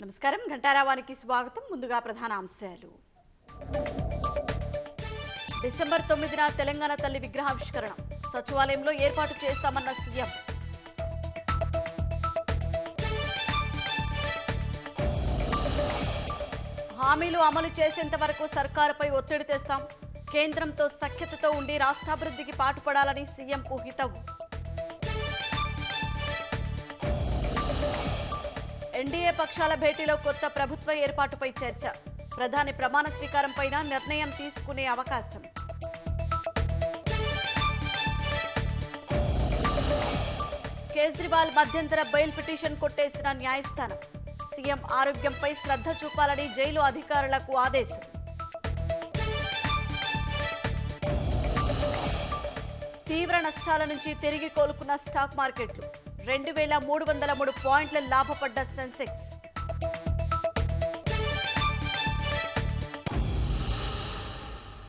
నమస్కారం ఘంటారావానికి స్వాగతం. ముందుగా ప్రధాన అంశాలు. డిసెంబర్ 9న తెలంగాణ తల్లి విగ్రహావిష్కరణ సచివాలయంలో ఏర్పాటు చేస్తామన్న సీఎం. హామీలు అమలు చేసేంత వరకు సర్కారుపై ఒత్తిడి తెస్తాం. కేంద్రంతో సఖ్యతతో ఉండి రాష్ట్రాభివృద్ధికి పాటుపడాలని సీఎంకు హితవు. ఎన్డీఏ పక్షాల భేటీలో కొత్త ప్రభుత్వ ఏర్పాటుపై చర్చ. ప్రధాని ప్రమాణ స్వీకారంపైన నిర్ణయం తీసుకునే అవకాశం. కేజ్రీవాల్ మధ్యంతర బెయిల్ పిటిషన్ కొట్టేసిన న్యాయస్థానం. సీఎం ఆరోగ్యంపై శ్రద్ధ చూపాలని జైలు అధికారులకు ఆదేశం. తీవ్ర నష్టాల నుంచి తిరిగి కోలుకున్న స్టాక్ మార్కెట్లు. 2303 పాయింట్ల లాభపడ్డ సెన్సెక్స్.